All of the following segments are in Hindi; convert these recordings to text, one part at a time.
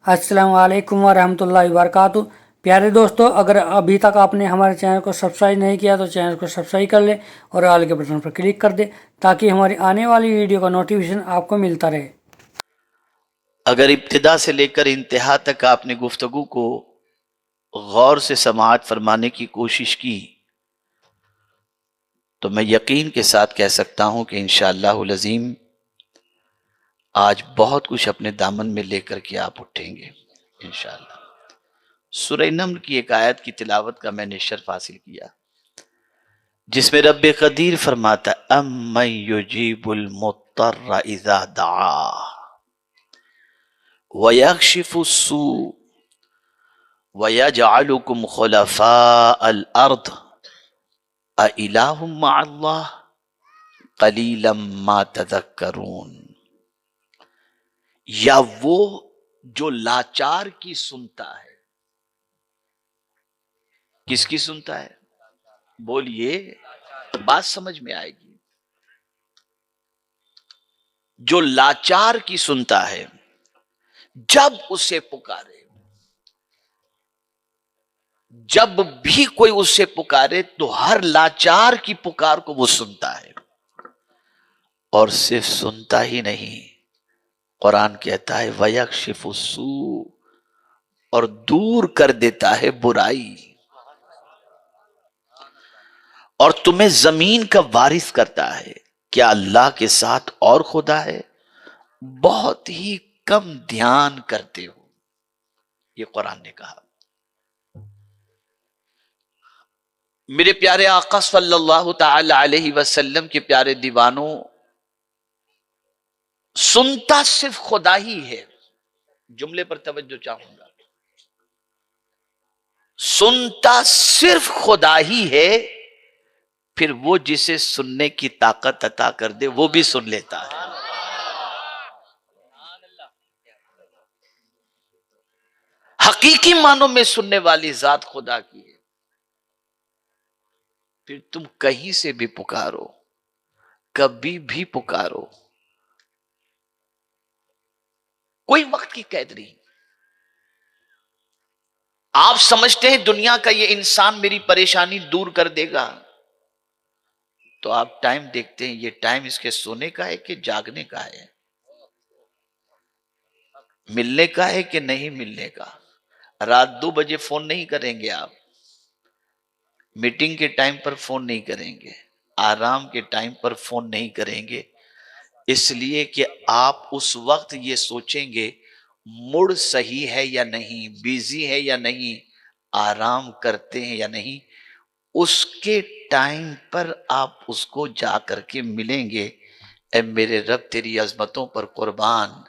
अस्सलाम वालेकुम वरहमतुल्लाहि वबरकातुहू। प्यारे दोस्तों, अगर अभी तक आपने हमारे चैनल को सब्सक्राइब नहीं किया तो चैनल को सब्सक्राइब कर ले और ऑल के बटन पर क्लिक कर दे ताकि हमारी आने वाली वीडियो का नोटिफिकेशन आपको मिलता रहे। अगर इब्तिदा से लेकर इंतहा तक आपने गुफ्तगू को गौर से समाअत फरमाने की कोशिश की तो मैं यकीन के साथ कह सकता हूं कि इंशाअल्लाहुल अज़ीम आज बहुत कुछ अपने दामन में लेकर के आप उठेंगे इंशाअल्लाह। सूरह नम्ल की एक आयत की तिलावत का मैंने शर्फ हासिल किया जिसमें रब्बे कदीर फरमाता अम्मन युजीबुल मुत्तर्र इज़ा दआ व यक्शिफु सू व यजअलुकुम खुलफाअल अर्द अइलाहुम मअल्लाह कलीलम मा तज़क्करून। या वो जो लाचार की सुनता है, किसकी सुनता है? बोलिए, बात समझ में आएगी। जो लाचार की सुनता है, जब उसे पुकारे, जब भी कोई उससे पुकारे तो हर लाचार की पुकार को वो सुनता है। और सिर्फ सुनता ही नहीं, कुरान कहता है वयक्शिफु सू, और दूर कर देता है बुराई, और तुम्हें जमीन का वारिस करता है। क्या अल्लाह के साथ और खुदा है? बहुत ही कम ध्यान करते हो। ये कुरान ने कहा। मेरे प्यारे आका सल्लल्लाहु तआला अलैहि वसल्लम के प्यारे दीवानों, सुनता सिर्फ खुदा ही है। जुमले पर तवज्जो चाहूंगा। सुनता सिर्फ खुदा ही है, फिर वो जिसे सुनने की ताकत अता कर दे वो भी सुन लेता है। हकीकी मानों में सुनने वाली जात खुदा की है। फिर तुम कहीं से भी पुकारो, कभी भी पुकारो, कोई वक्त की कैद नहीं। आप समझते हैं दुनिया का ये इंसान मेरी परेशानी दूर कर देगा, तो आप टाइम देखते हैं, ये टाइम इसके सोने का है कि जागने का है, मिलने का है कि नहीं मिलने का। रात 2 बजे फोन नहीं करेंगे आप, मीटिंग के टाइम पर फोन नहीं करेंगे, आराम के टाइम पर फोन नहीं करेंगे, इसलिए कि आप उस वक्त ये सोचेंगे मूड सही है या नहीं, बिजी है या नहीं, आराम करते हैं या नहीं। उसके टाइम पर आप उसको जा करके मिलेंगे। ए मेरे रब, तेरी अजमतों पर कुर्बान,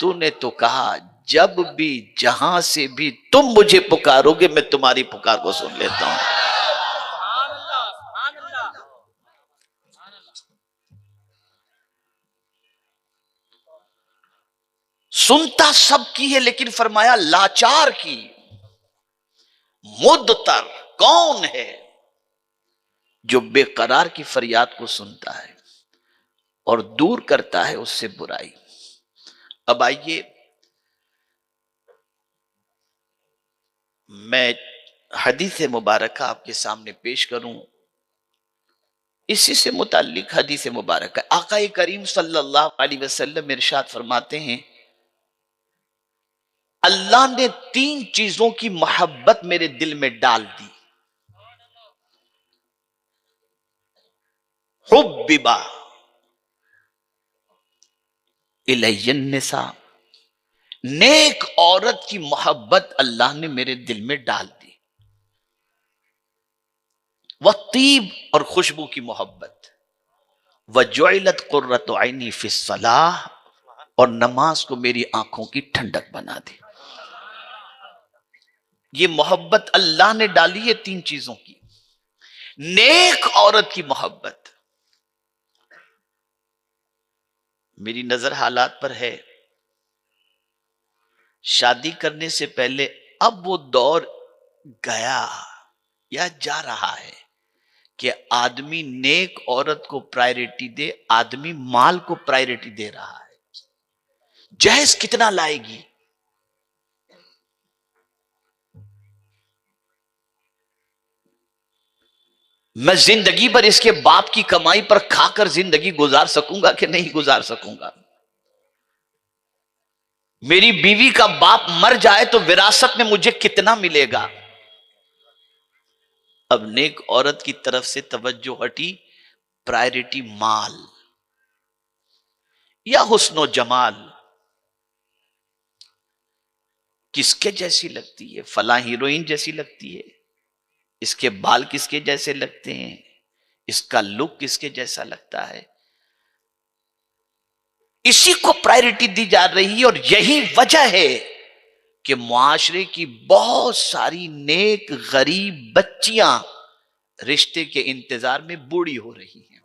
तूने तो कहा जब भी जहां से भी तुम मुझे पुकारोगे मैं तुम्हारी पुकार को सुन लेता हूं। सुनता सबकी है, लेकिन फरमाया लाचार की। मुद्दतर कौन है? जो बेकरार की फरियाद को सुनता है और दूर करता है उससे बुराई। अब आइए मैं हदीस मुबारक आपके सामने पेश करूं। इसी से मुताल्लिक हदीस मुबारक है। आका करीम सल्लल्लाहु अलैहि वसल्लम इरशाद फरमाते हैं, अल्लाह ने 3 चीजों की मोहब्बत मेरे दिल में डाल दी। हुब्बिबा इलैयन निसा, नेक औरत की मोहब्बत अल्लाह ने मेरे दिल में डाल दी। वह तीब और खुशबू की मोहब्बत। वह जुइलत कुर्रतु ऐनी फिस सलाह, और नमाज को मेरी आंखों की ठंडक बना दी। ये मोहब्बत अल्लाह ने डाली है 3 चीजों की। नेक औरत की मोहब्बत। मेरी नजर हालात पर है, शादी करने से पहले अब वो दौर गया या जा रहा है कि आदमी नेक औरत को प्रायोरिटी दे, आदमी माल को प्रायोरिटी दे रहा है। जहेज कितना लाएगी, मैं जिंदगी भर इसके बाप की कमाई पर खाकर जिंदगी गुजार सकूंगा कि नहीं गुजार सकूंगा? मेरी बीवी का बाप मर जाए तो विरासत में मुझे कितना मिलेगा? अब नेक औरत की तरफ से तवज्जो हटी, प्रायोरिटी माल या हुस्नो जमाल। किसके जैसी लगती है? फला हीरोइन जैसी लगती है। इसके बाल किसके जैसे लगते हैं? इसका लुक किसके जैसा लगता है? इसी को प्रायोरिटी दी जा रही है। और यही वजह है कि मुआशरे की बहुत सारी नेक गरीब बच्चियां रिश्ते के इंतजार में बूढ़ी हो रही हैं,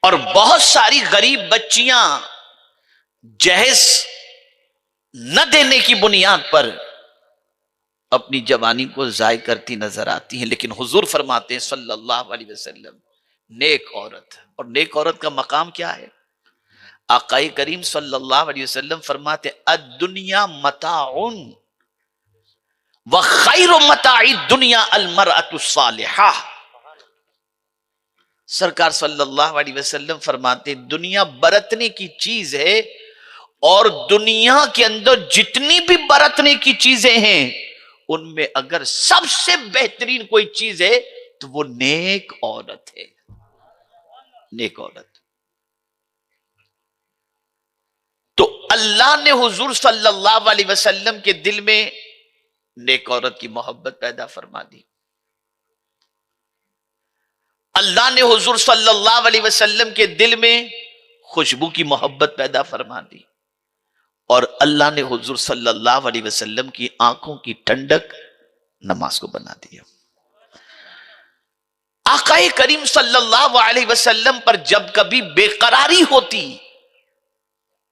और बहुत सारी गरीब बच्चियां जहेज न देने की बुनियाद पर अपनी जवानी को जाय करती नजर आती हैं। लेकिन हुजूर फरमाते हैं सल्लल्लाहु अलैहि वसल्लम, नेक औरत, और नेक औरत का मकाम क्या है? आकाए करीम सल्लल्लाहु अलैहि वसल्लम फरमाते, अद-दुनिया मताउन व खैरु मताई दुनिया अल मरअतु सालिहा। सरकार सल्लल्लाहु अलैहि वसल्लम फरमाते, दुनिया बरतने की चीज है, और दुनिया के अंदर जितनी भी बरतने की चीजें हैं उनमें अगर सबसे बेहतरीन कोई चीज है तो वो नेक औरत है। नेक औरत। तो अल्लाह ने हुजूर सल्लल्लाहु अलैहि वसल्लम के दिल में नेक औरत की मोहब्बत पैदा फरमा दी। अल्लाह ने हुजूर सल्लल्लाहु अलैहि वसल्लम के दिल में खुशबू की मोहब्बत पैदा फरमा दी, और अल्लाह ने हुजूर सल्लल्लाहु अलैहि वसल्लम की आंखों की ठंडक नमाज को बना दिया। आकाए करीम सल्लल्लाहु अलैहि वसल्लम पर जब कभी बेकरारी होती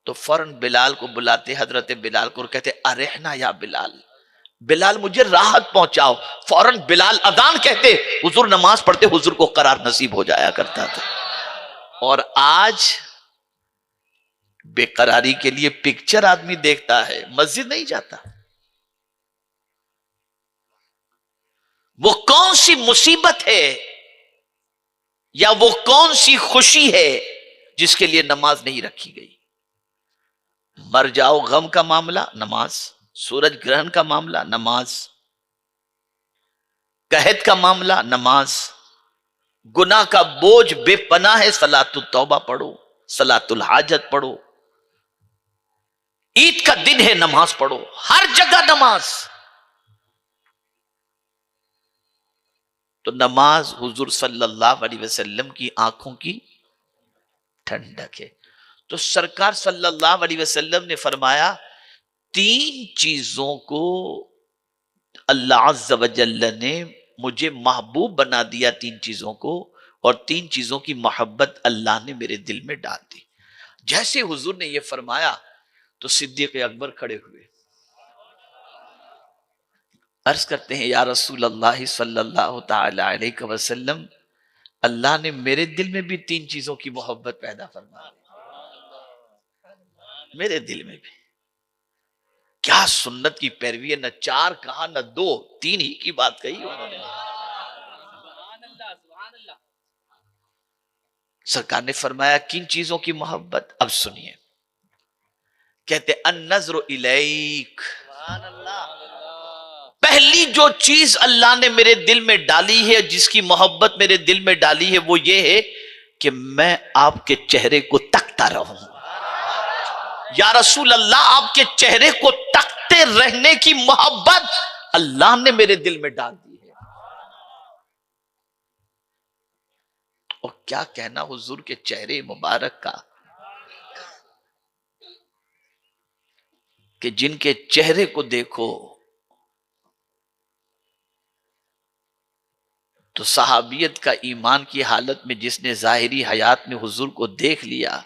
तो फौरन बिलाल को बुलाते, हजरत बिलाल को, और कहते, अरेहना या बिलाल, बिलाल मुझे राहत पहुंचाओ। फौरन बिलाल अजान कहते, हुजूर नमाज पढ़ते, हुजूर को करार नसीब हो जाया करता था। और आज बेकरारी के लिए पिक्चर आदमी देखता है, मस्जिद नहीं जाता। वो कौन सी मुसीबत है या वो कौन सी खुशी है जिसके लिए नमाज नहीं रखी गई? मर जाओ गम का मामला, नमाज। सूरज ग्रहण का मामला, नमाज। कहत का मामला, नमाज। गुनाह का बोझ बेपनाह है, सलातुल तौबा पढ़ो, सलातुल हाजत पढ़ो। ईद का दिन है, नमाज पढ़ो, हर जगह नमाज। तो नमाज हुजूर सल्लल्लाहु अलैहि वसल्लम की आंखों की ठंडक है। तो सरकार सल्लल्लाहु अलैहि वसल्लम ने फरमाया, तीन चीजों को अल्लाह अज़्ज़ व जल्ल ने मुझे महबूब बना दिया, तीन चीजों को, और तीन चीजों की मोहब्बत अल्लाह ने मेरे दिल में डाल दी। जैसे हुजूर ने यह फरमाया तो सिद्दीक़ अकबर खड़े हुए, अर्ज करते हैं, या रसूल अल्लाह सल्लल्लाहु तआला अलैहि वसल्लम, अल्लाह ने मेरे दिल में भी तीन चीजों की मोहब्बत पैदा फरमा दी। मेरे दिल में भी। क्या सुन्नत की पैरवी है, न चार कहा न दो, तीन ही की बात कही उन्होंने। सरकार ने फरमाया, किन चीजों की मोहब्बत? अब सुनिए, कहते, अन नज़्रु इलैक, पहली जो चीज अल्लाह ने मेरे दिल में डाली है, जिसकी मोहब्बत मेरे दिल में डाली है, वो ये है कि मैं आपके चेहरे को तकता रहूं। या रसूल अल्लाह, आपके चेहरे को तकते रहने की मोहब्बत अल्लाह ने मेरे दिल में डाल दी है। और क्या कहना हुजूर के चेहरे मुबारक का, कि जिनके चेहरे को देखो तो सहाबियत का ईमान की हालत में, जिसने जाहिरी हयात में हुजूर को देख लिया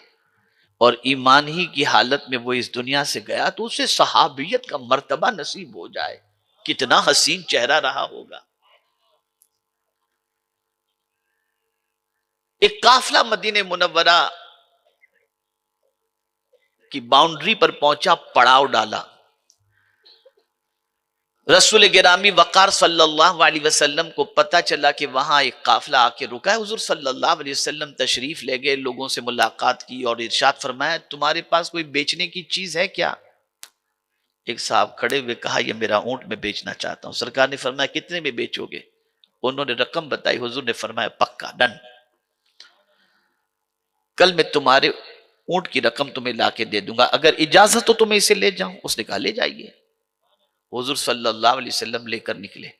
और ईमान ही की हालत में वो इस दुनिया से गया, तो उसे सहाबियत का मर्तबा नसीब हो जाए। कितना हसीन चेहरा रहा होगा। एक काफिला मदीने मुनव्वरा की बाउंड्री पर पहुंचा, पड़ाव डाला। रसूल गिरामी वक़ार सल्लल्लाहु अलैहि वसल्लम को पता चला कि वहां एक काफिला आके रुका है। हुजूर सल्लल्लाहु अलैहि वसल्लम तशरीफ ले गए, लोगों से मुलाकात की और इरशाद फरमाया, तुम्हारे पास कोई बेचने की चीज है क्या? एक साहब खड़े हुए कहा, ये मेरा ऊंट में बेचना चाहता हूं। सरकार ने फरमाया, कितने में बेचोगे? उन्होंने रकम बताई। हुजूर ने फरमाया, पक्का, डन, कल मैं तुम्हारे ऊंट की रकम तुम्हें लाके दे दूंगा, अगर इजाजत हो तो मैं इसे ले जाऊं। उसने कहा, ले जाइए। हुजूर सल्लल्लाहु अलैहि वसल्लम लेकर निकले।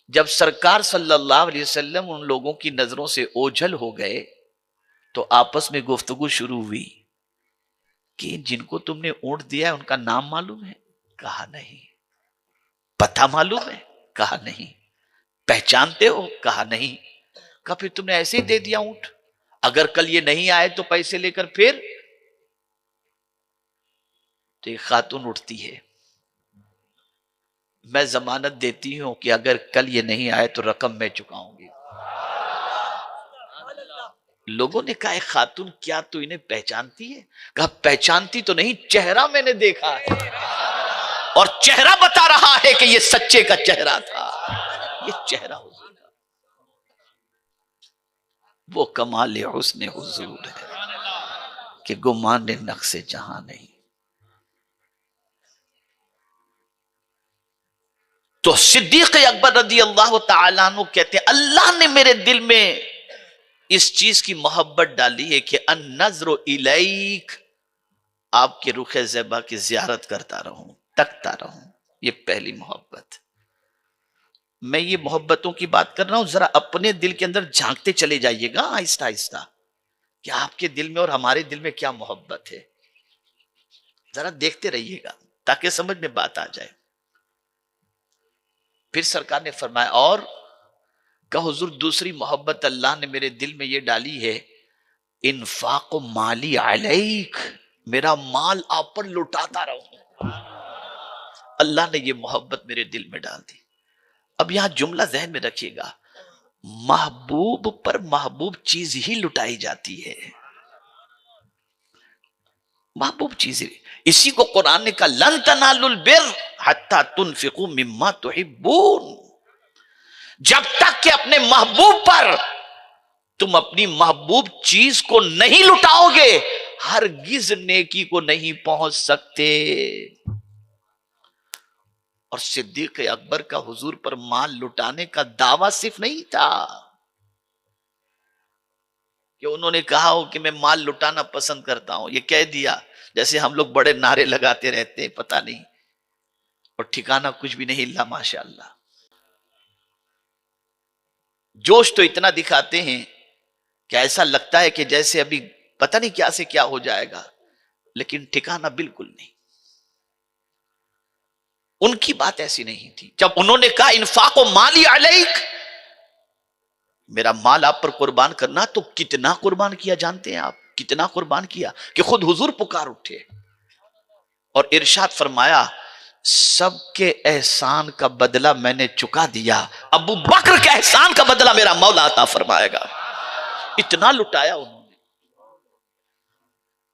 जब सरकार सल्लल्लाहु अलैहि वसल्लम उन लोगों की नजरों से ओझल हो गए तो आपस में गुफ्तगू शुरू हुई कि जिनको तुमने ऊंट दिया है उनका नाम मालूम है? कहा नहीं। पता मालूम है? कहा नहीं। पहचानते हो? कहा नहीं। कहा, फिर तुमने ऐसे ही दे दिया ऊंट? अगर कल ये नहीं आए तो पैसे लेकर फिर? तो एक खातून उठती है, मैं जमानत देती हूं कि अगर कल ये नहीं आए तो रकम मैं चुकाऊंगी। लोगों ने कहा, खातून क्या तू इन्हें पहचानती है? कहा, पहचानती तो नहीं, चेहरा मैंने देखा है और चेहरा बता रहा है कि ये सच्चे का चेहरा था। ये चेहरा हुजूर का, वो कमाल हुस्न हुजूर है कि गुमान नक्शे जहां नहीं। तो सिद्दीक अकबर रज़ी अल्लाह तआला अन्हु कहते हैं, अल्लाह ने मेरे दिल में इस चीज की मोहब्बत डाली है कि अन नज़्र इलैक, आपके रुखे ज़ैबा की ज़ियारत करता रहूं, तकता रहूं। ये पहली मोहब्बत। मैं ये मोहब्बतों की बात कर रहा हूं, जरा अपने दिल के अंदर झांकते चले जाइएगा आहिस्ता आहिस्ता कि आपके दिल में और हमारे दिल में क्या मोहब्बत है। जरा देखते रहिएगा ताकि समझ में बात आ जाए। फिर सरकार ने फरमाया, और कहा, हुजूर दूसरी मोहब्बत अल्लाह ने मेरे दिल में ये डाली है, इन्फाक माली अलैक, मेरा माल आप पर लुटाता रहूं। अल्लाह ने ये मोहब्बत मेरे दिल में डाल दी। अब यहां जुमला जहन में रखिएगा, महबूब पर महबूब चीज ही लुटाई जाती है। महबूब चीज, इसी को कुरान ने कहा, लन तनालुल बिर हत्ता तुनफिकू मिम्मा तुहिब्बून। जब तक कि अपने महबूब पर तुम अपनी महबूब चीज को नहीं लुटाओगे, हरगिज नेकी को नहीं पहुंच सकते। और सिद्दीक अकबर का हुजूर पर माल लुटाने का दावा सिर्फ नहीं था कि उन्होंने कहा हो कि मैं माल लुटाना पसंद करता हूं, ये कह दिया जैसे हम लोग बड़े नारे लगाते रहते हैं, पता नहीं, और ठिकाना कुछ भी नहीं हिला। माशाअल्लाह, जोश तो इतना दिखाते हैं कि ऐसा लगता है कि जैसे अभी पता नहीं क्या से क्या हो जाएगा, लेकिन ठिकाना बिल्कुल नहीं। उनकी बात ऐसी नहीं थी। जब उन्होंने कहा, इन्फाको माली अलैक, मेरा माल आप पर कुर्बान करना, तो कितना कुर्बान किया जानते हैं आप? कितना कुर्बान किया कि खुद हुजूर पुकार उठे और इरशाद फरमाया, सबके एहसान का बदला मैंने चुका दिया, अबू बकर के एहसान का बदला मेरा मौला अता फरमाएगा। इतना लुटाया उन्होंने,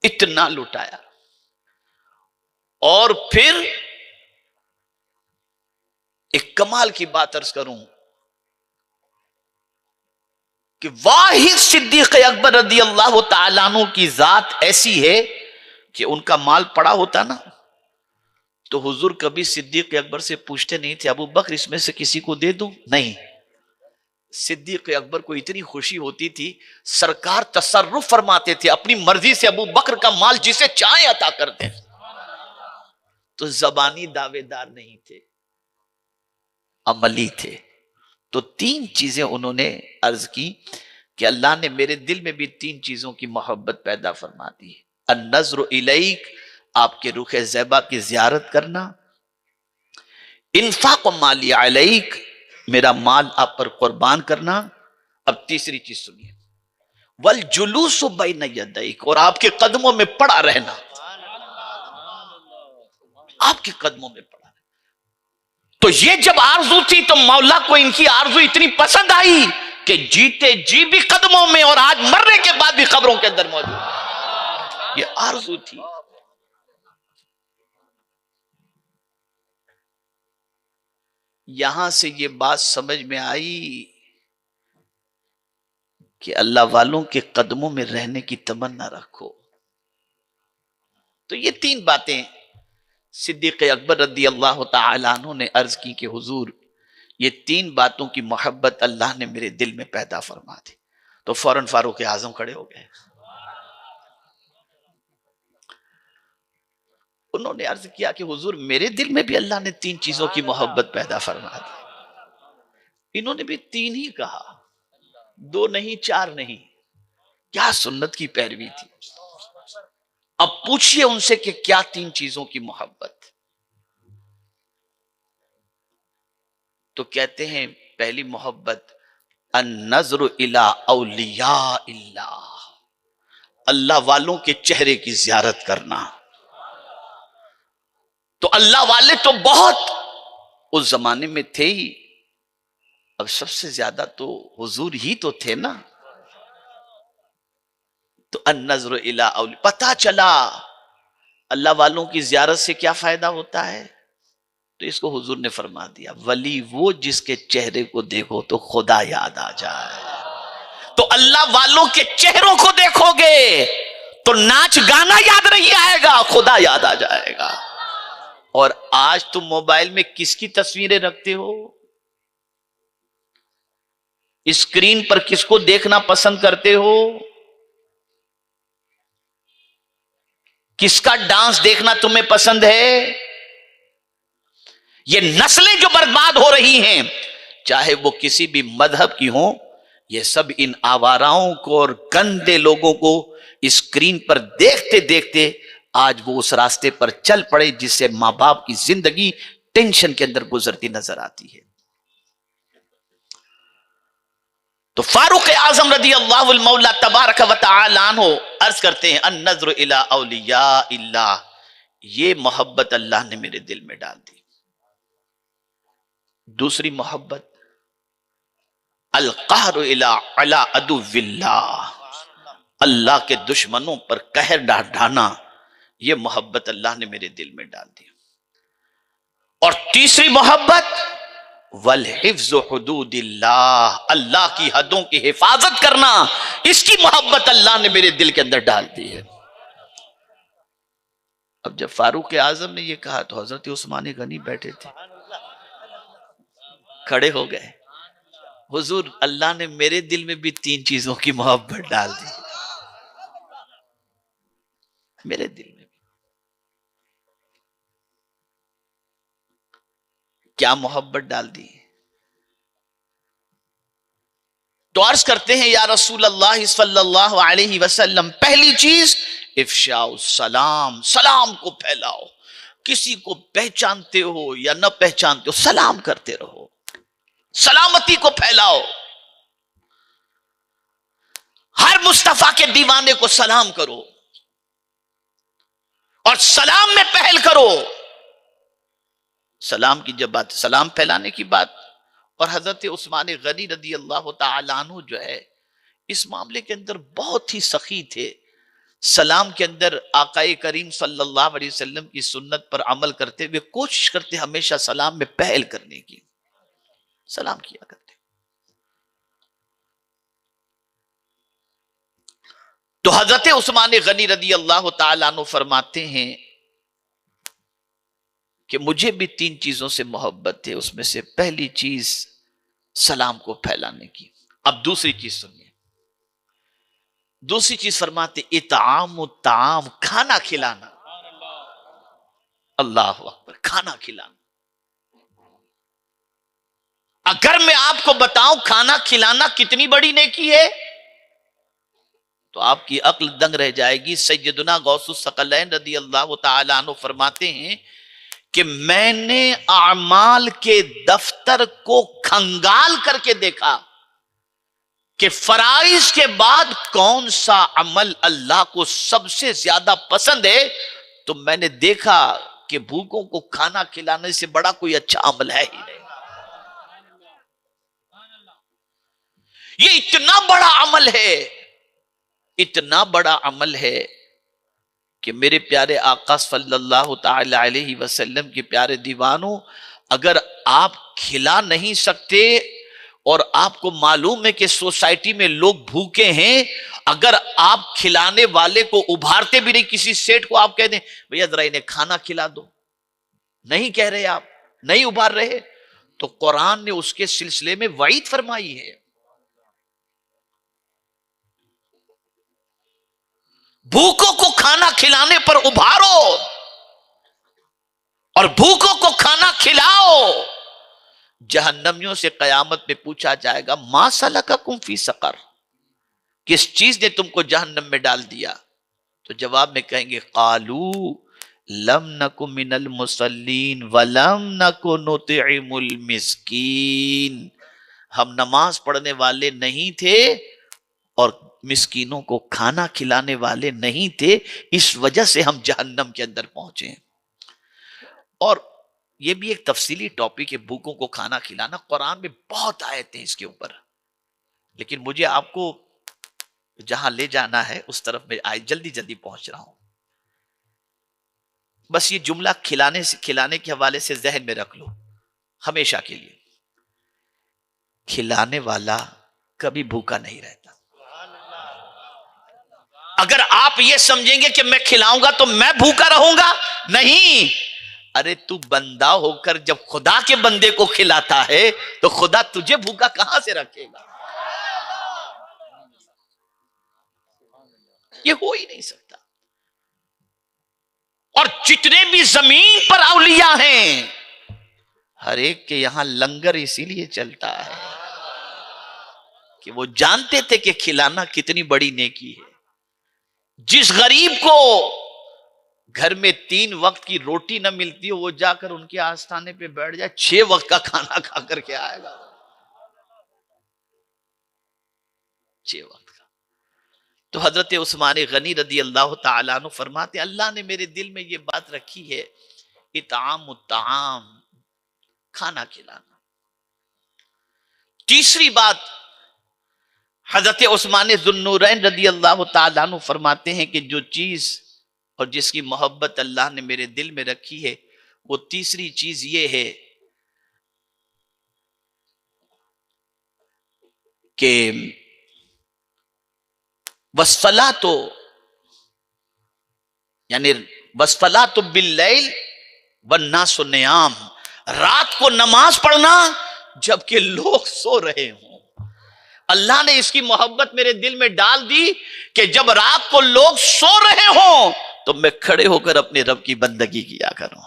इतना लुटाया। और फिर एक कमाल की बात अर्ज करूं कि वाहिद सिद्दीक अकबर रज़ी अल्लाह तआला अन्हु की जात ऐसी है कि उनका माल पड़ा होता ना, तो हुजूर कभी सिद्दीक अकबर से पूछते नहीं थे, अबू बकर इसमें से किसी को दे दूं? नहीं। सिद्दीक अकबर को इतनी खुशी होती थी, सरकार तसर्रुफ फरमाते थे अपनी मर्जी से, अबू बकर का माल जिसे चाहे अता कर दें। तो जबानी दावेदार नहीं थे, अमली थे। तो तीन चीजें उन्होंने अर्ज की कि अल्लाह ने मेरे दिल में भी तीन चीजों की मोहब्बत पैदा फरमा दी है। अन-नज़्र इलैक, आपके रुखे ज़ैबा की जियारत करना। इन्फाक माली अलैक, मेरा माल आप पर कुर्बान करना। अब तीसरी चीज सुनिए, वल जुलूस बैन यदैक, और आपके कदमों में पड़ा रहना। आपके कदमों में पड़ा। तो ये जब आरजू थी तो मौला को इनकी आरजू इतनी पसंद आई कि जीते जी भी कदमों में और आज मरने के बाद भी कब्रों के अंदर मौजूद। ये आरजू थी। यहां से ये बात समझ में आई कि अल्लाह वालों के कदमों में रहने की तमन्ना रखो। तो ये तीन बातें सिद्दीक अकबर रदी अल्लाह तआला अन्हु ने अर्ज की कि हुजूर, ये तीन बातों की मोहब्बत अल्लाह ने मेरे दिल में पैदा फरमा दी। तो फौरन फारूक आजम खड़े हो गए। उन्होंने अर्ज किया कि हुजूर, मेरे दिल में भी अल्लाह ने तीन चीजों की मोहब्बत पैदा फरमा दी। इन्होंने भी तीन ही कहा, दो नहीं, चार नहीं। क्या सुन्नत की पैरवी थी। अब पूछिए उनसे कि क्या तीन चीजों की मोहब्बत। तो कहते हैं पहली मोहब्बत अन नजर इला औलिया इल्लाह, अल्लाह वालों के चेहरे की जियारत करना। तो अल्लाह वाले तो बहुत उस जमाने में थे ही, अब सबसे ज्यादा तो हुजूर ही तो थे ना। तो अन नजर इला औलिया, पता चला अल्लाह वालों की जियारत से क्या फायदा होता है। तो इसको हुजूर ने फरमा दिया, वली वो जिसके चेहरे को देखो तो खुदा याद आ जाए। तो अल्लाह वालों के चेहरों को देखोगे तो नाच गाना याद नहीं आएगा, खुदा याद आ जाएगा। और आज तुम मोबाइल में किसकी तस्वीरें रखते हो, स्क्रीन पर किसको देखना पसंद करते हो, किसका डांस देखना तुम्हें पसंद है। ये नस्लें जो बर्बाद हो रही हैं, चाहे वो किसी भी मजहब की हो, ये सब इन आवाराओं को और गंदे लोगों को स्क्रीन पर देखते देखते आज वो उस रास्ते पर चल पड़े जिससे मां बाप की जिंदगी टेंशन के अंदर गुजरती नजर आती है। तो फारूक आजम रदी अल्लाह मौला तबारक व तआला अन्हु अर्ज करते हैं, अन नजर इला औलिया इल्लाह, ये मोहब्बत अल्लाह ने मेरे दिल में डाल दी। दूसरी मोहब्बत अल कहर इला अला अदुविल्लाह, अल्लाह के दुश्मनों पर कहर ढाना, यह मोहब्बत अल्लाह ने मेरे दिल में डाल दी। और तीसरी मोहब्बत वल हिफ्ज़ हुदूदिल्लाह, अल्लाह की हदों की हिफाजत करना, इसकी मोहब्बत अल्लाह ने मेरे दिल के अंदर डाल दी है। अब जब फारूक आजम ने यह कहा तो हजरत उस्मान गनी बैठे थे, खड़े हो गए, हुजूर अल्लाह ने मेरे दिल में भी तीन चीजों की मोहब्बत डाल दी, मेरे दिल में भी। क्या मोहब्बत डाल दी। तो अर्ज करते हैं, या रसूल अल्लाह सल्लल्लाहु अलैहि वसल्लम, पहली चीज इफ्शाउ सलाम, सलाम को फैलाओ। किसी को पहचानते हो या न पहचानते हो, सलाम करते रहो, सलामती को फैलाओ। हर मुस्तफा के दीवाने को सलाम करो और सलाम में पहल करो। सलाम की जब बात, सलाम फैलाने की बात, और हजरत उस्मान गनी रदी अल्लाह तआला अन्हु जो है इस मामले के अंदर बहुत ही सखी थे। सलाम के अंदर आकाए करीम सल्लल्लाहु अलैहि वसल्लम की सुन्नत पर अमल करते हुए कोशिश करते हमेशा सलाम में पहल करने की, सलाम किया करते। तो हजरत उस्मान गनी रदी अल्लाह तआला अन्हु फरमाते हैं कि मुझे भी तीन चीजों से मोहब्बत है, उसमें से पहली चीज सलाम को फैलाने की। अब दूसरी चीज सुनिए, दूसरी चीज फरमाते इताम ताम, खाना खिलाना। अल्लाह अकबर, खाना खिलाना। अगर मैं आपको बताऊं खाना खिलाना कितनी बड़ी नेकी है तो आपकी अक्ल दंग रह जाएगी। सैयदना गौसुस सकलैन रदी अल्लाह तआला अन्हु फरमाते हैं कि मैंने आमाल के दफ्तर को खंगाल करके देखा कि फराइज के बाद कौन सा अमल अल्लाह को सबसे ज्यादा पसंद है, तो मैंने देखा कि भूखों को खाना खिलाने से बड़ा कोई अच्छा अमल है ही नहीं। ये इतना बड़ा अमल है, इतना बड़ा अमल है कि मेरे प्यारे आका सल्लल्लाहु ताला अलैहि वसल्लम के प्यारे दीवानों, अगर आप खिला नहीं सकते और आपको मालूम है कि सोसाइटी में लोग भूखे हैं, अगर आप खिलाने वाले को उभारते भी नहीं, किसी सेठ को आप कह दें भैया जरा इन्हें खाना खिला दो, नहीं कह रहे, आप नहीं उभार रहे, तो कुरान ने उसके सिलसिले में वईद फरमाई है। भूखों को खाना खिलाने पर उभारो और भूखों को खाना खिलाओ। जहन्नमियों से कयामत में पूछा जाएगा मा सलकाकुम फी सकर, किस चीज ने तुमको जहन्नम में डाल दिया? तो जवाब में कहेंगे कालू लम नकु मिनल मुसल्लीन वलम नकु नुतिमुल मिस्कीन, हम नमाज पढ़ने वाले नहीं थे और मिस्कीनों को खाना खिलाने वाले नहीं थे, इस वजह से हम जहन्नम के अंदर पहुंचे। और ये भी एक तफसीली टॉपिक है, भूखों को खाना खिलाना, कुरान में बहुत आयतें हैं इसके ऊपर, लेकिन मुझे आपको जहां ले जाना है उस तरफ मैं आज जल्दी जल्दी पहुंच रहा हूं। बस ये जुमला खिलाने के हवाले से जहन में रख लो हमेशा के लिए, खिलाने वाला कभी भूखा नहीं रहता। अगर आप ये समझेंगे कि मैं खिलाऊंगा तो मैं भूखा रहूंगा, नहीं। अरे तू बंदा होकर जब खुदा के बंदे को खिलाता है तो खुदा तुझे भूखा कहां से रखेगा? ये हो ही नहीं सकता। और जितने भी जमीन पर औलिया हैं, हर एक के यहां लंगर इसीलिए चलता है कि वो जानते थे कि खिलाना कितनी बड़ी नेकी है। जिस गरीब को घर में 3 वक्त की रोटी न मिलती हो, वो जाकर उनके आस्थाने पे बैठ जाए, 6 वक्त का खाना खा करके आएगा, 6 वक्त का। तो हजरत उस्मान गनी रदी अल्लाह ताला अन्हु फरमाते, अल्लाह ने मेरे दिल में ये बात रखी है, इताम ताम, खाना खिलाना। तीसरी बात, हजरत उस्मान जुन्नूरैन रदी अल्लाह ताला अन्हु फरमाते हैं कि जो चीज और जिसकी मोहब्बत अल्लाह ने मेरे दिल में रखी है, वो तीसरी चीज ये है कि वसफला तो यानी वसफला तो बिल्लैल वन्नासु नियाम, रात को नमाज पढ़ना जबकि लोग सो रहे हों। अल्लाह ने इसकी मोहब्बत मेरे दिल में डाल दी कि जब रात को लोग सो रहे हों तो मैं खड़े होकर अपने रब की बंदगी किया करूं।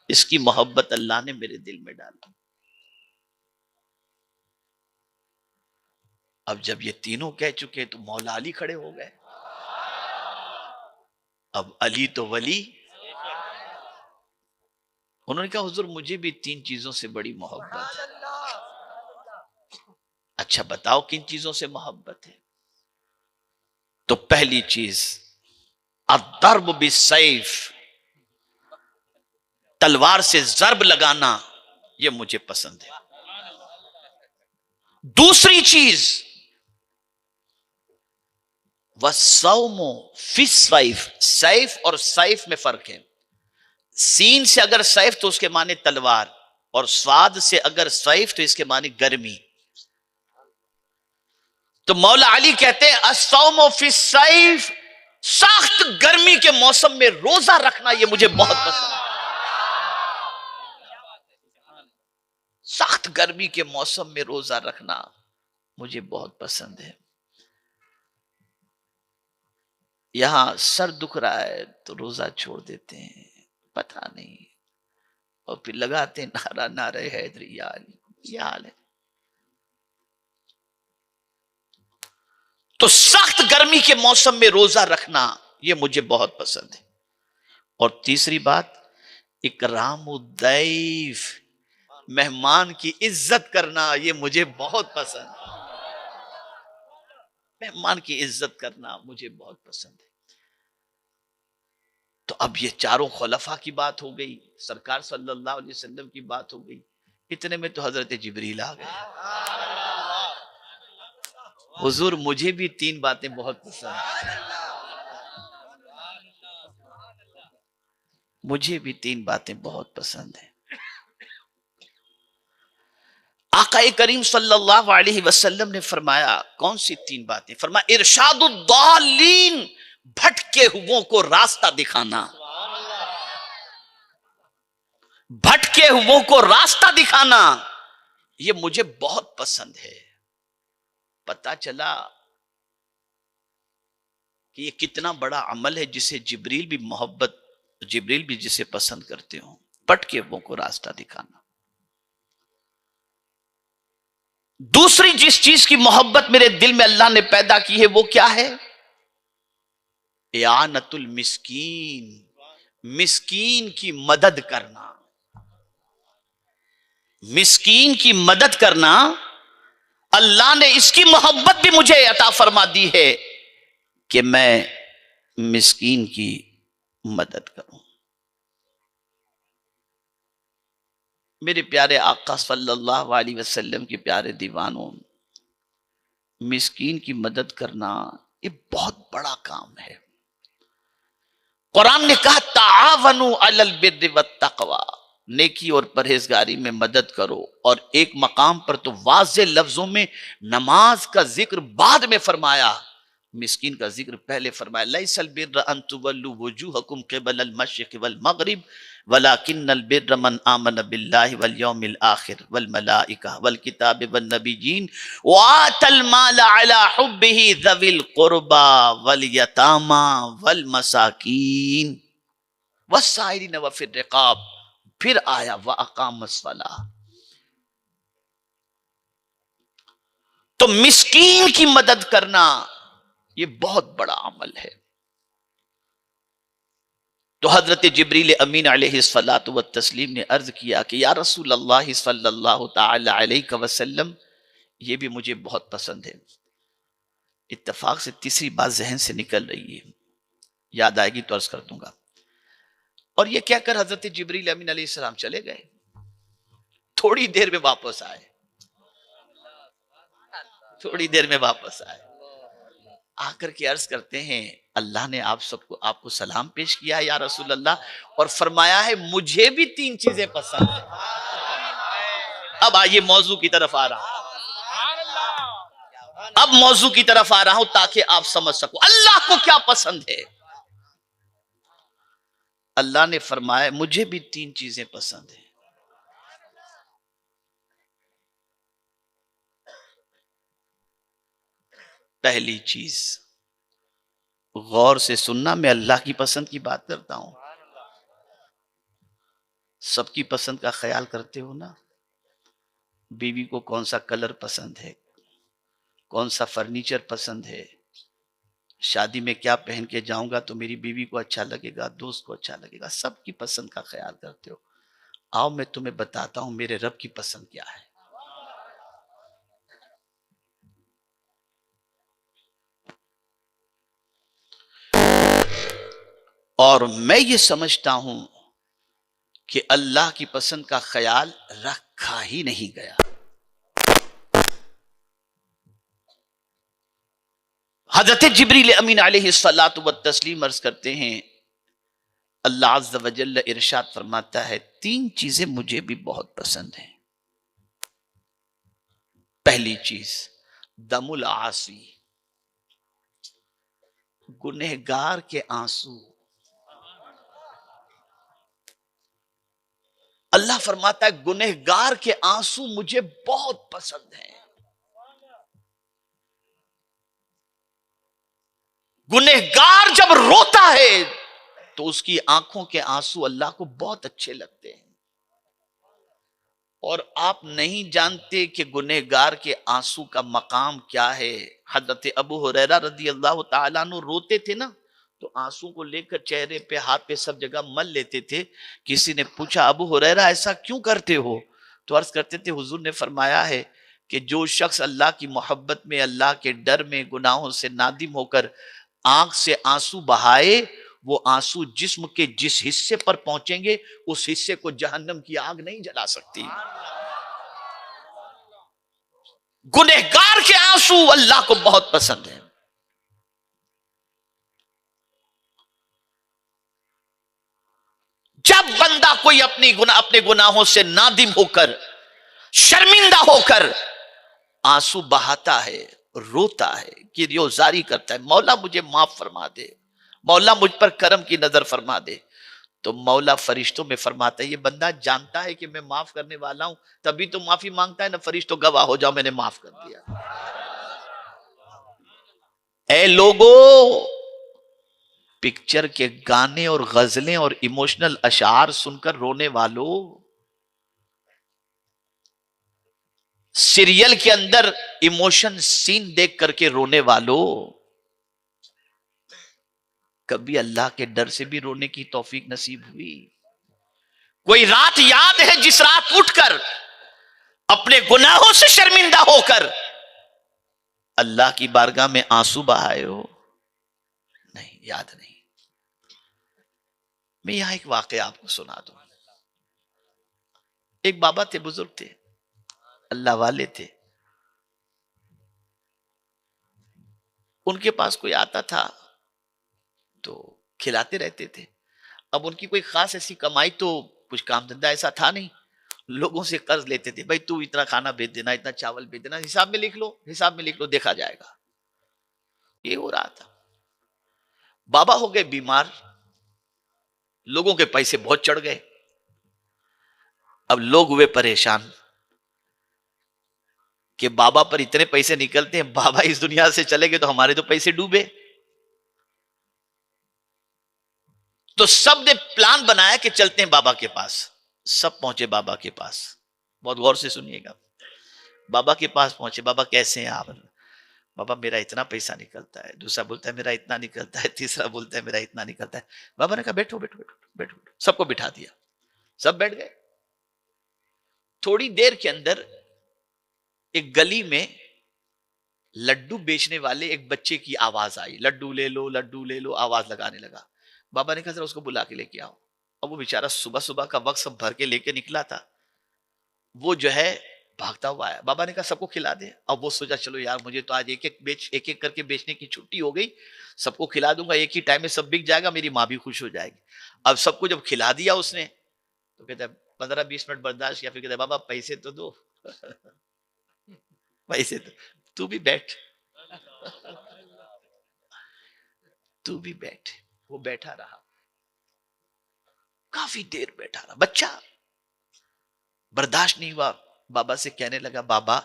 इसकी मोहब्बत अल्लाह ने मेरे दिल में डाली। अब जब ये तीनों कह चुके तो मौला अली खड़े हो गए। अब अली तो वली, उन्होंने कहा हुजूर मुझे भी 3 चीजों से बड़ी मोहब्बत है। अच्छा बताओ किन चीजों से मोहब्बत है? तो पहली चीज अदर्ब बिस्सैफ, तलवार से जर्ब लगाना, यह मुझे पसंद है। दूसरी चीज वस्सौमो फिस्सैफ, सैफ और सैफ में फर्क है। सीन से अगर सैफ तो उसके माने तलवार, और स्वाद से अगर सैफ तो इसके माने गर्मी। तो मौला अली कहते हैं अस्सौमो फिस्सैफ, सख्त गर्मी के मौसम में रोजा रखना यह मुझे बहुत पसंद है। सख्त गर्मी के मौसम में रोजा रखना मुझे बहुत पसंद है। यहां सर दुख रहा है तो रोजा छोड़ देते हैं, पता नहीं, और फिर लगाते नारा नारे हैदरी या अली, यह हाल है। तो सख्त गर्मी के मौसम में रोजा रखना यह मुझे बहुत पसंद है। और तीसरी बात इकरामुद्दैफ, मेहमान की इज्जत करना यह मुझे बहुत पसंद है। मेहमान की इज्जत करना मुझे बहुत पसंद है। तो अब ये चारों खुलफा की बात हो गई, सरकार सल्लल्लाहु अलैहि वसल्लम की बात हो गई, इतने में तो हजरत जिब्रील आ गए। हुजूर मुझे भी 3 बातें बहुत पसंद है, मुझे भी 3 बातें बहुत पसंद है। आकाए करीम सल्लल्लाहु अलैहि वसल्लम ने फरमाया, कौन सी 3 बातें? फरमाया इरशादुद्दालीन, भटके हुओं को रास्ता दिखाना। भटके हुओं को रास्ता दिखाना, ये मुझे बहुत पसंद है। पता चला कि ये कितना बड़ा अमल है जिसे जिब्रील भी जिसे पसंद करते हो। भटके हुओं को रास्ता दिखाना। दूसरी जिस चीज की मोहब्बत मेरे दिल में अल्लाह ने पैदा की है वो क्या है? इआनतुल मिस्कीन, मिस्कीन की मदद करना। मिस्कीन की मदद करना, अल्लाह ने इसकी मोहब्बत भी मुझे अता फरमा दी है कि मैं मिस्कीन की मदद करूं। मेरे प्यारे आका सल्लल्लाहु अलैहि वसल्लम के प्यारे दीवानों, मिस्कीन की मदद करना ये बहुत बड़ा काम है। कुरान ने कहा ताआवनु अलल बिर्रि वत तक़वा, नेकी और परहेजगारी में मदद करो। और एक मकाम पर तो वाज़े लफ्जों में नमाज का जिक्र बाद में फरमाया, मिस्कीन का जिक्र पहले फरमाया। लैसल बिर्र अन तुवल्लु वुजूहकुम क़िबलल मशरिक़ वल मग़रिब वलाकिन्नल बिर्र मन आमन बिल्लाहि वल यौमिल आखिर वल मलाइका वल किताबि वन नबिय्यीन व आतल माल अला हुब्बिहि ज़विल क़ुरबा वल यतामा वल मसाकीन वस्साइलिन व फिर रिक़ाब। फिर आया व अक़ामस सलाह। तो मिस्कीन की मदद करना ये बहुत बड़ा अमल है। तो हजरत जिब्रील अमीन अलैहिस्सलातु व तस्लीम ने अर्ज किया कि या रसूल अल्लाह सल्लल्लाहु तआला अलैहि वसल्लम, ये भी मुझे बहुत पसंद है। इत्तफाक से तीसरी बात जहन से निकल रही है, याद आएगी तो अर्ज कर दूंगा। और ये कहकर हजरत जिब्रील अमीन अलैहिस्सलाम चले गए। थोड़ी देर में वापस आए, थोड़ी देर में वापस आए। आकर के अर्ज करते हैं, अल्लाह ने आपको सलाम पेश किया है या रसूल अल्लाह, और फरमाया है मुझे भी 3 चीजें पसंद है। अब आइए मौजू की तरफ आ रहा हूं, अब मौजू की तरफ आ रहा हूं ताकि आप समझ सको अल्लाह को क्या पसंद है। अल्लाह ने फरमाया मुझे भी 3 चीजें पसंद है। पहली चीज, गौर से सुनना, मैं अल्लाह की पसंद की बात करता हूं। सबकी पसंद का ख्याल करते हो ना? बीवी को कौन सा कलर पसंद है, कौन सा फर्नीचर पसंद है, शादी में क्या पहन के जाऊंगा तो मेरी बीवी को अच्छा लगेगा, दोस्त को अच्छा लगेगा, सबकी पसंद का ख्याल करते हो। आओ मैं तुम्हें बताता हूं मेरे रब की पसंद क्या है। और मैं ये समझता हूं कि अल्लाह की पसंद का ख्याल रखा ही नहीं गया। हजरत जिब्रील अमीन अलैहिस्सलातु व तस्लीम अर्ज करते हैं, अल्लाह अज़्ज़ व जल्ल इरशाद फरमाता है 3 चीजें मुझे भी बहुत पसंद हैं। पहली चीज, दमुल आसी, गुनहगार के आंसू। अल्लाह फरमाता है गुनहगार के आंसू मुझे बहुत पसंद हैं। गुनहगार जब रोता है तो उसकी आंखों के आंसू अल्लाह को बहुत अच्छे लगते हैं। और आप नहीं जानते कि गुनहगार के आंसू का मकाम क्या है। हजरत अबू हुरैरा रज़ी अल्लाह ताला अन्हु रोते थे ना, तो आंसू को लेकर चेहरे पे, हाथ पे, सब जगह मल लेते थे। किसी ने पूछा अबू हुरैरा ऐसा क्यों करते हो? तो अर्ज करते थे हुजूर ने फरमाया है कि जो शख्स अल्लाह की मोहब्बत में, अल्लाह के डर में, गुनाहों से नादिम होकर आंख से आंसू बहाए, वो आंसू जिस्म के जिस हिस्से पर पहुंचेंगे उस हिस्से को जहन्नम की आग नहीं जला सकती। गुनहगार के आंसू अल्लाह को बहुत पसंद है। जब बंदा कोई अपने गुनाहों से नादिम होकर शर्मिंदा होकर आंसू बहाता है, रोता है, गिरयोजारी करता है, मौला मुझे माफ फरमा दे, मौला मुझ पर करम की नजर फरमा दे। तो मौला फरिश्तों में फरमाता है, ये बंदा जानता है कि मैं माफ करने वाला हूं, तभी तो माफी मांगता है ना। फरिश्तों गवाह हो जाओ, मैंने माफ कर दिया। ए लोगों, पिक्चर के गाने और गजलें और इमोशनल अशार सुनकर रोने वालों, सीरियल के अंदर इमोशन सीन देख करके रोने वालों, कभी अल्लाह के डर से भी रोने की तौफीक नसीब हुई? कोई रात याद है जिस रात उठकर अपने गुनाहों से शर्मिंदा होकर अल्लाह की बारगाह में आंसू बहाए हो? नहीं, याद नहीं। मैं यहां एक वाकया आपको सुना दूं। एक बाबा थे, बुजुर्ग थे, अल्लाह वाले थे। उनके पास कोई आता था तो खिलाते रहते थे। अब उनकी कोई खास ऐसी कमाई तो कुछ काम धंधा ऐसा था नहीं। लोगों से कर्ज लेते थे, भाई तू इतना खाना भेज देना, इतना चावल भेज देना, हिसाब में लिख लो, हिसाब में लिख लो, देखा जाएगा। ये हो रहा था। बाबा हो गए बीमार, लोगों के पैसे बहुत चढ़ गए। अब लोग हुए परेशान कि बाबा पर इतने पैसे निकलते हैं, बाबा इस दुनिया से चले गए तो हमारे तो पैसे डूबे। तो सब ने प्लान बनाया कि चलते हैं बाबा के पास। सब पहुंचे बाबा के पास। बहुत गौर से सुनिएगा। बाबा के पास पहुंचे, बाबा कैसे हैं आप? बाबा मेरा इतना पैसा निकलता है। दूसरा बोलता है मेरा इतना निकलता है। तीसरा बोलता है मेरा इतना निकलता है। बाबा ने कहा बैठो बैठो बैठो बैठो, सबको बिठा दिया। सब बैठ गए। थोड़ी देर के अंदर एक गली में लड्डू बेचने वाले एक बच्चे की आवाज आई, लड्डू ले लो, लड्डू ले लो, आवाज लगाने लगा। बाबा ने कहा जरा उसको बुला के लेके आओ। अब वो बेचारा सुबह सुबह का वक्त सब भर के लेके निकला था। वो जो है भागता हुआ आया। बाबा ने कहा सबको खिला दे। अब वो सोचा चलो यार, मुझे तो आज एक एक करके बेचने की छुट्टी हो गई, सबको खिला दूंगा, एक ही टाइम में सब बिक जाएगा, मेरी माँ भी खुश हो जाएगी। अब सबको जब खिला दिया उसने, तो कहता है 15-20 मिनट बर्दाश्त किया, फिर कहता है बाबा पैसे तो दो। पैसे तो, तू भी बैठ, तू भी बैठ। वो बैठा रहा, काफी देर बैठा रहा। बच्चा बर्दाश्त नहीं हुआ, बाबा से कहने लगा बाबा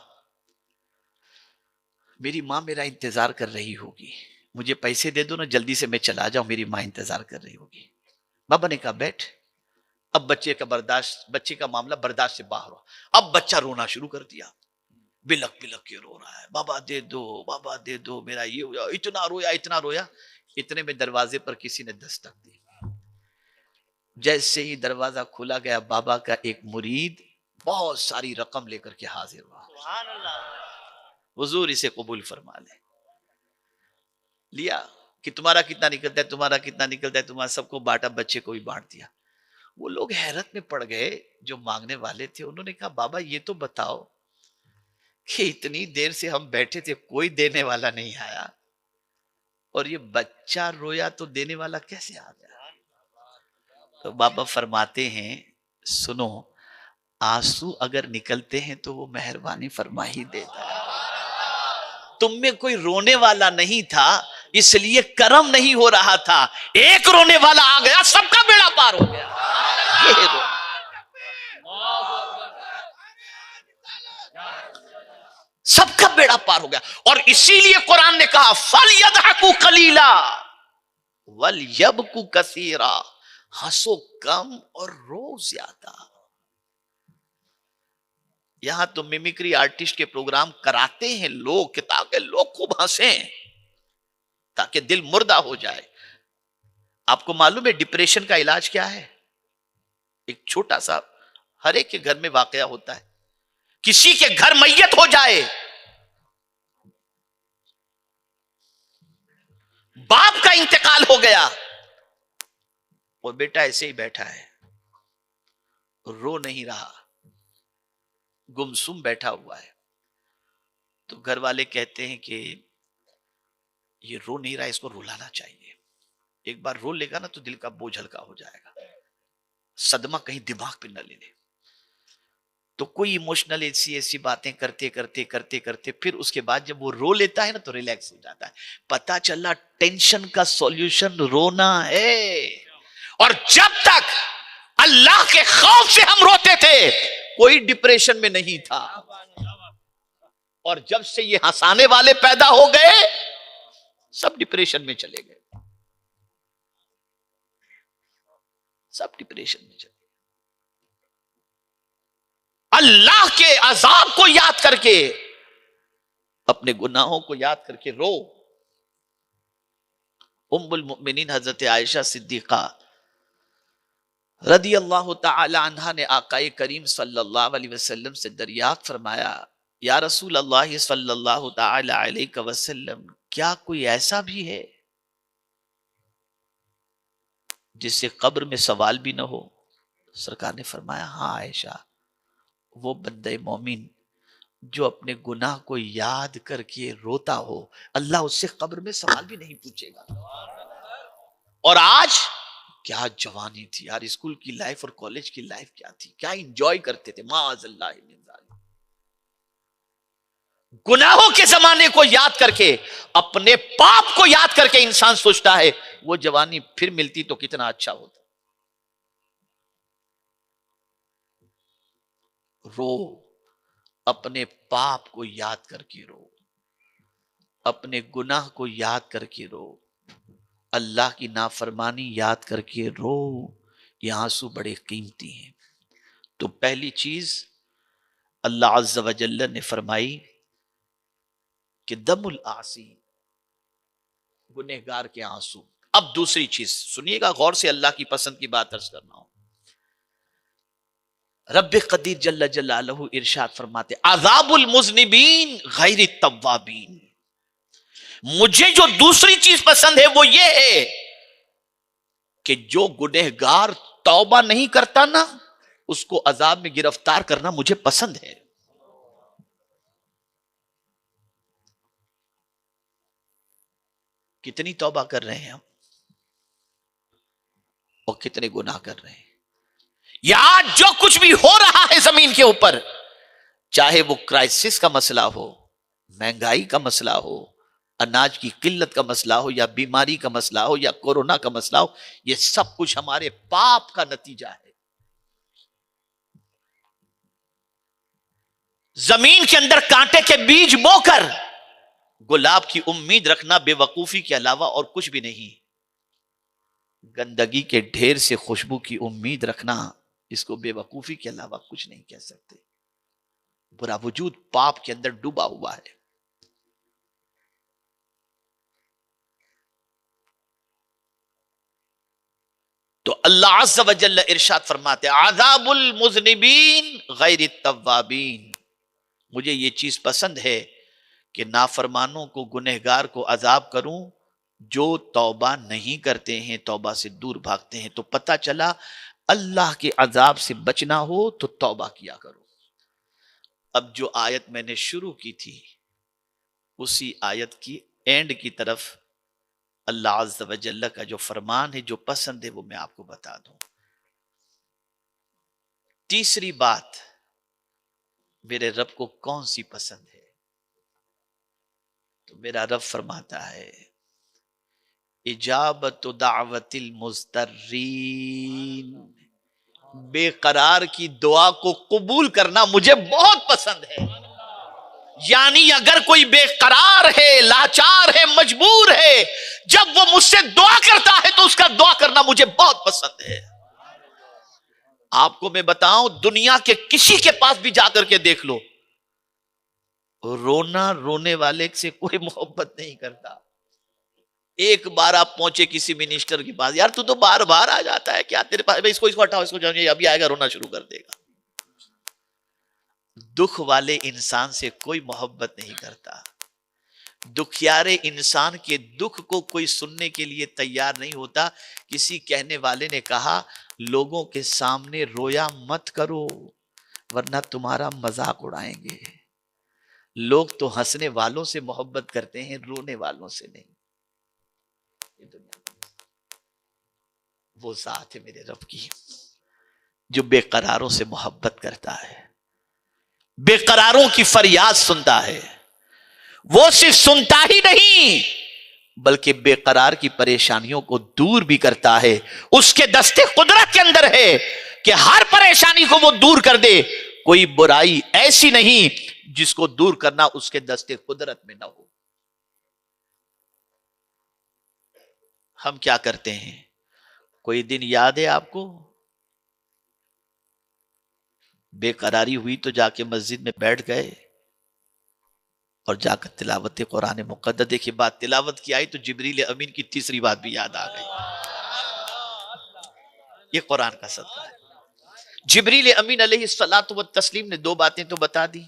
मेरी माँ मेरा इंतजार कर रही होगी, मुझे पैसे दे दो ना, जल्दी से मैं चला जाऊं, मेरी माँ इंतजार कर रही होगी। बाबा ने कहा बैठ। अब बच्चे का मामला बर्दाश्त से बाहर हुआ। अब बच्चा रोना शुरू कर दिया, बिलक बिलक के रो रहा है, बाबा दे दो, बाबा दे दो, मेरा ये हो, इतना रोया इतना रोया। इतने में दरवाजे पर किसी ने दस्तक दी। जैसे ही दरवाजा खोला गया, बाबा का एक मुरीद बहुत सारी रकम लेकर के हाजिर हुआ। हुजूर इसे कबूल फरमा ले। लिया कि तुम्हारा कितना निकलता है, तुम्हारा कितना निकलता है, तुम्हारा सबको बांटा, बच्चे को भी बांट दिया। वो लोग हैरत में पड़ गए जो मांगने वाले थे। उन्होंने कहा बाबा ये तो बताओ कि इतनी देर से हम बैठे थे, कोई देने वाला नहीं आया, और ये बच्चा रोया तो देने वाला कैसे आ गया? तो बाबा फरमाते हैं सुनो, आंसू अगर निकलते हैं तो वो मेहरबानी फरमा ही देता है। तुम में कोई रोने वाला नहीं था, इसलिए करम नहीं हो रहा था। एक रोने वाला आ गया, सबका बेड़ा पार हो गया। ये सबका बेड़ा पार हो गया। और इसीलिए कुरान ने कहा फल यदहकू कलीला वल यबकू कसीरा, हंसो कम और रो ज्यादा। यहां तो मिमिक्री आर्टिस्ट के प्रोग्राम कराते हैं लोग ताकि लोग खूब हंसें, ताकि दिल मुर्दा हो जाए। आपको मालूम है डिप्रेशन का इलाज क्या है? एक छोटा सा हर एक के घर में वाकया होता है। किसी के घर मैयत हो जाए, बाप का इंतकाल हो गया और बेटा ऐसे ही बैठा है, रो नहीं रहा, गुमसुम बैठा हुआ है। तो घर वाले कहते हैं कि ये रो नहीं रहा, इसको रुलाना चाहिए। एक बार रो लेगा ना तो दिल का बोझ हल्का हो जाएगा, सदमा कहीं दिमाग पे न ले ले। तो कोई इमोशनल ऐसी ऐसी बातें करते करते करते करते फिर उसके बाद जब वो रो लेता है ना तो रिलैक्स हो जाता है। पता चला टेंशन का सॉल्यूशन रोना है। और जब तक अल्लाह के खौफ से हम रोते थे कोई डिप्रेशन में नहीं था, और जब से ये हंसाने वाले पैदा हो गए सब डिप्रेशन में चले गए, सब डिप्रेशन में चले गए। अल्लाह के अजाब को याद करके, अपने गुनाहों को याद करके रो। उम्मुल मुमिनीन हजरत आयशा सिद्दीका रदी अल्लाह तआला अन्हा ने आकाए करीम सल्लल्लाहु अलैहि वसल्लम से दरियाफ्त फरमाया, या रसूल अल्लाह सल्लल्लाहु तआला अलैहि वसल्लम, क्या कोई ऐसा भी है जिससे कब्र में सवाल भी ना हो? सरकार ने फरमाया, हाँ आयशा, वो बंदे मोमिन जो अपने गुनाह को याद करके रोता हो, अल्लाह उससे कब्र में सवाल भी नहीं पूछेगा। और आज क्या जवानी थी यार, स्कूल की लाइफ और कॉलेज की लाइफ क्या थी, क्या एंजॉय करते थे। माअज़ल्लाह मिन ज़ालिक। गुनाहों के जमाने को याद करके, अपने पाप को याद करके इंसान सोचता है वो जवानी फिर मिलती तो कितना अच्छा होता। रो, अपने पाप को याद करके रो, अपने गुनाह को याद करके रो, अल्लाह की नाफरमानी याद करके रो। ये आंसू बड़े कीमती हैं। तो पहली चीज अल्लाह अज़्ज़ व जल्ल ने फरमाई कि दमुल आसी, गुनहगार के आंसू। अब दूसरी चीज सुनिएगा गौर से, अल्लाह की पसंद की बात अर्ज करना हो। रब्बे कदीर जल्ल जलालहू इरशाद फरमाते, अज़ाबुल मुज़निबीन गैरि तव्वाबीन। मुझे जो दूसरी चीज पसंद है वो ये है कि जो गुनहगार तौबा नहीं करता ना, उसको अजाब में गिरफ्तार करना मुझे पसंद है। कितनी तौबा कर रहे हैं हम और कितने गुनाह कर रहे हैं। या जो कुछ भी हो रहा है जमीन के ऊपर, चाहे वो क्राइसिस का मसला हो, महंगाई का मसला हो, अनाज की किल्लत का मसला हो, या बीमारी का मसला हो, या कोरोना का मसला हो, ये सब कुछ हमारे पाप का नतीजा है। जमीन के अंदर कांटे के बीज बोकर गुलाब की उम्मीद रखना बेवकूफी के अलावा और कुछ भी नहीं। गंदगी के ढेर से खुशबू की उम्मीद रखना, इसको बेवकूफी के अलावा कुछ नहीं कह सकते। पूरा वजूद पाप के अंदर डूबा हुआ है। तो अल्लाह अज़्ज़ व जल्ल इरशाद फरमाते, अज़ाबुल मुज़निबीन गैरि तव्वाबीन। मुझे ये चीज पसंद है कि नाफरमानों को, गुनहगार को अजाब करूं जो तौबा नहीं करते हैं, तौबा से दूर भागते हैं। तो पता चला अल्लाह के अजाब से बचना हो तो तौबा किया करो। अब जो आयत मैंने शुरू की थी उसी आयत की एंड की तरफ अल्लाह अज़्ज़ व जल्ल का जो फरमान है, जो पसंद है, वो मैं आपको बता दूं। तीसरी बात, मेरे रब को कौन सी पसंद है? तो मेरा रब फरमाता है, इजाबत दावतिल मुज़्तर्रीन, बेकरार की दुआ को कबूल करना मुझे बहुत पसंद है। यानी अगर कोई बेकरार है, लाचार है, मजबूर है, जब वो मुझसे दुआ करता है तो उसका दुआ करना मुझे बहुत पसंद है। आपको मैं बताऊं, दुनिया के किसी के पास भी जाकर के देख लो, रोना रोने वाले से कोई मोहब्बत नहीं करता। एक बार आप पहुंचे किसी मिनिस्टर के पास, यार तू तो बार बार आ जाता है, क्या तेरे पास, इसको इसको हटाओ, इसको जानिए, अभी आएगा, रोना शुरू कर देगा। दुख वाले इंसान से कोई मोहब्बत नहीं करता। दुखियारे इंसान के दुख को कोई सुनने के लिए तैयार नहीं होता। किसी कहने वाले ने कहा, लोगों के सामने रोया मत करो वरना तुम्हारा मजाक उड़ाएंगे। लोग तो हंसने वालों से मोहब्बत करते हैं, रोने वालों से नहीं। ये दुनिया वो जात है मेरे रब की जो बेकरारों से मोहब्बत करता है। बेकरारों की फरियाद सुनता है। वो सिर्फ सुनता ही नहीं बल्कि बेकरार की परेशानियों को दूर भी करता है। उसके दस्ते कुदरत के अंदर है कि हर परेशानी को वो दूर कर दे। कोई बुराई ऐसी नहीं जिसको दूर करना उसके दस्ते कुदरत में ना हो। हम क्या करते हैं? कोई दिन याद है आपको, बेकरारी हुई तो जाके मस्जिद में बैठ गए और जाकर तिलावत कुरान मुक़द्दस। देखिए, बात तिलावत की आई तो जिब्रील अमीन की तीसरी बात भी याद आ गई। ये कुरान का सदका है। जिब्रील अमीन अलैहिस्सलातु व तस्लीम ने दो बातें तो बता दी,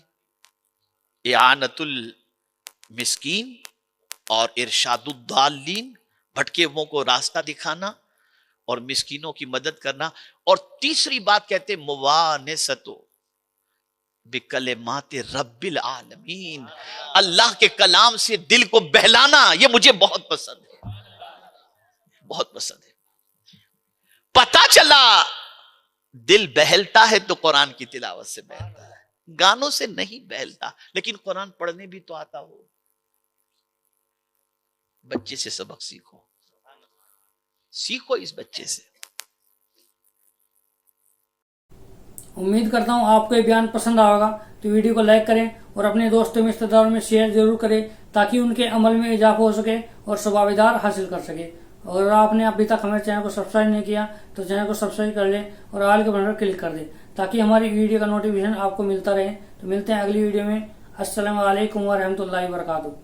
इआनतुल मिस्कीन और इरशादुद्दालीन, भटके हुओं को रास्ता दिखाना और मिस्कीनों की मदद करना। और तीसरी बात कहते मुवानसतो बिकलिमात रब्बिल आलमीन, अल्लाह के कलाम से दिल को बहलाना। ये मुझे बहुत पसंद है, बहुत पसंद है। पता चला दिल बहलता है तो कुरान की तिलावत से बहलता है, गानों से नहीं बहलता। लेकिन कुरान पढ़ने भी तो आता हो। बच्चे से सबक सीखो, सीखो इस बच्चे से। उम्मीद करता हूँ आपको ये बयान पसंद आएगा, तो वीडियो को लाइक करें और अपने दोस्तों में रिश्तेदारों में शेयर जरूर करें ताकि उनके अमल में इजाफा हो सके और सवाबदार हासिल कर सके। और आपने अभी तक हमारे चैनल को सब्सक्राइब नहीं किया तो चैनल को सब्सक्राइब कर लें और आल के बटन पर क्लिक कर दें ताकि हमारी वीडियो का नोटिफिकेशन आपको मिलता रहे। तो मिलते हैं अगली वीडियो में। अस्सलामु अलैकुम व रहमतुल्लाहि व बरकातुहू।